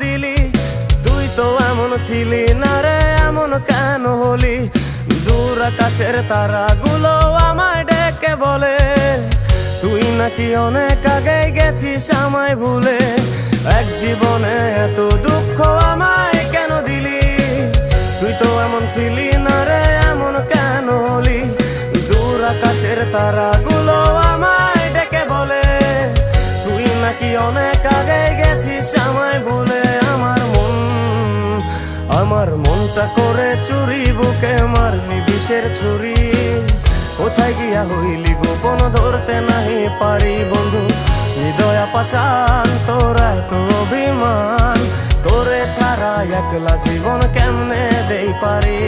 দিলি? তুই তো এমন ছিলি না রে, এমন কেন হলি? দূর আকাশের তারাগুলো আমায় ডেকে বলে তুই নাকি অনেক আগে গেছিস আমায় ভুলে। এক জীবনে এত দুঃখ আমায় কেন দিলি? তুই তো এমন ছিলি না রে, এমন কেন হলি? দূর আকাশের তারাগুলো আমায় ডেকে বলে তুই নাকি অনেক আগে গেছিস আমায় ভুলে। আমার মনটা করে চুরি, বুকে মারলি বিষের ছুরি। কোথায় গিয়া হইলি গোপন ধরতে নাহি পারি বন্ধু। হৃদয়া পাষাণ তোর এত অভিমান, তোরে ছাড়া একলা জীবন কেমনে দেই পারি।